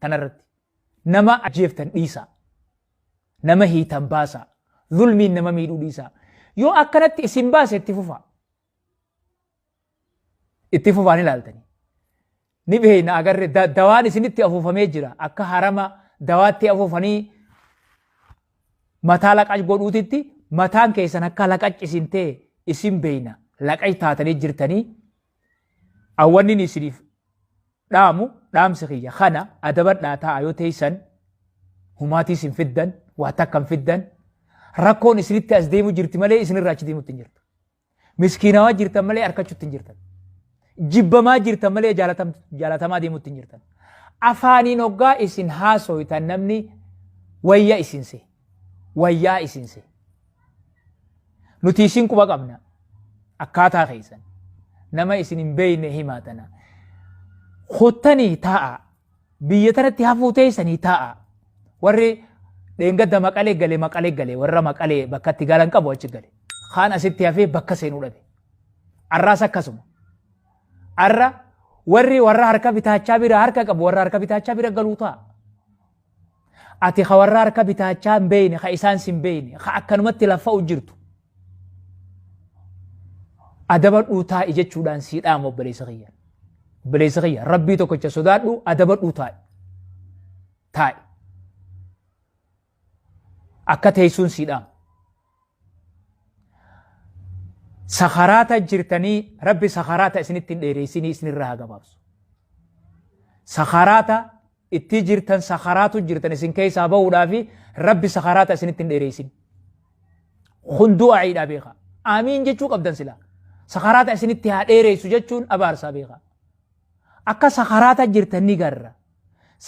tanarratti nama ajjeeftan dhiisa nama hiitan baasa zulmiin nama miidhuu dhiisa yoo akkanatti isin baase itti fufaan ilaaltanii ni beeyna agarre dawaan isinitti afuufamee jira akka harama dawaatti afuufanii mataa laqac godhuutitti mataan keessan akka laqac isin ta'e isin beeyna laqac taatanii jirtanii awwanni isiniif dhaamu dhaamsi kiyya kana adabadhaa ta'a yoo teessan humaatii isin fiddan waa takkan fiddan rakkoon isinitti as deemu jirti malee isinirraa achi deemutti hin jirtu miskiinawaa jirtan malee harkachuutti hin jirtan jibbamaa jirtan malee jaalatamaa deemutti hin jirtan afaaniin hoggaa isin haasoytan namni wayyaa isinse nuti isin quba qabna akkaataa keessan nama isin hin beeyne himaatana hottanii taa'a biyya tanatti hafuu teessanii taa'a warri dheengadda maqalee galee warra maqalee bakka itti galan qabu achi gale kaan asitti hafee bakka seenuu dhabe arraas akkasuma arra warra harka bitaachaa bira harka qabu warra harka bitaachaa bira galuu ta'a ati ka warra harka bitaachaa hin beeyne ka isaan sin beeyne ka akkanumatti laffa'u jirtu adaba dhuutaa jechuudhaan siidhaam obboleessa kiyya rabbii tokkicha sodaadhu adaba dhuutaa taa'e akka teessuun siidhaam sakaraata jirtanii rabbi sakaraata isinitti hin dheereessinii isinirraa gabaabsu sakaraata itti jirtan sakaraatu jirtan isin keessaa bahuudhaafi rabbi sakaraata isinitti hin dheereessin hunduu aciidhaa beeka aamiin jechuu qabdan silaa sakaraata isinitti haa dheereessu jechuun abaarsaa beeka akka sakaraata jirtanii garra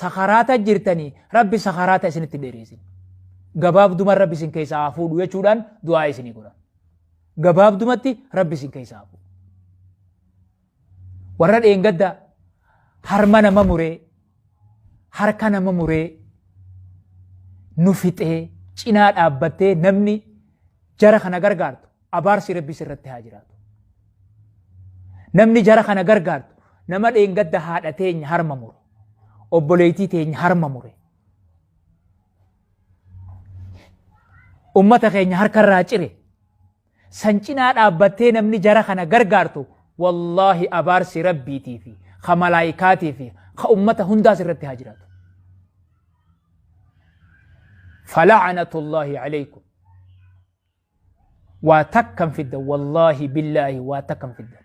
sakaraata jirtanii rabbi sakaraata isinitti hin dheereessin gabaabduma rabbi isin keessaa haa fuudhu jechuudhaan du'aa isinii godhan gabaabdumatti rabbi isin keessaa haa fuudhu warra dheengadda harma nama muree harka nama muree nu fixee cinaa dhaabbattee namni jara kana gargaartu abaarsi rabbi sirratti haa jiraatu namni jara kana gargaartu nama dheengadda haadha teenya harma mure obboleettii teenya harma mure ummata keenya harkarraa cire san cinaa dhaabbattee namni jara kana gargaartu wallaahi abaarsi rabbiitii fi ka malaayikaatii fi ka ummata hundaas irratti haa jiraatu فلعنة الله عليكم واتكم في الدم والله بالله واتكم في الدم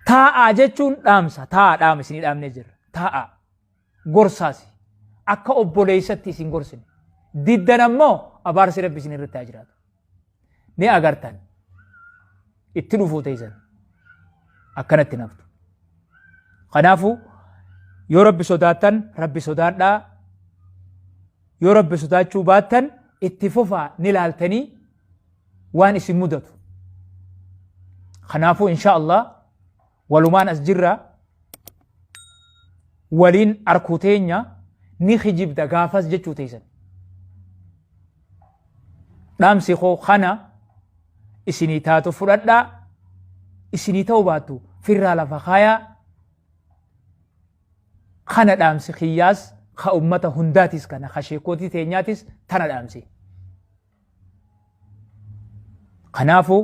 تاء جتون دامسا تاء دامسني دام نجر تاء غرساسي أكا أبوليستي سين غرسن ديدنا مو أبارس ربي سين الرتاجرات ني أغرتان اتلوفو تيزن أكنت نفتو خنافو يو ربي صداتن ربي صداتنا yoo rabbi sodaachuu baattan itti fufaa ni laaltanii waan isin mudatu kanaafuu insha Allah walumaan as jirra waliin arkuu teenya ni kijibda gaafas jechuu teessan dhaamsi koo kana isinii taatu fudhadhaa isinii ta'uu baattu firraa lafa kaayaa kana dhaamsi kiyyaas ka ummata hundaatis kana ka sheekotii teenyaatis tana dhaamsi kanaafuu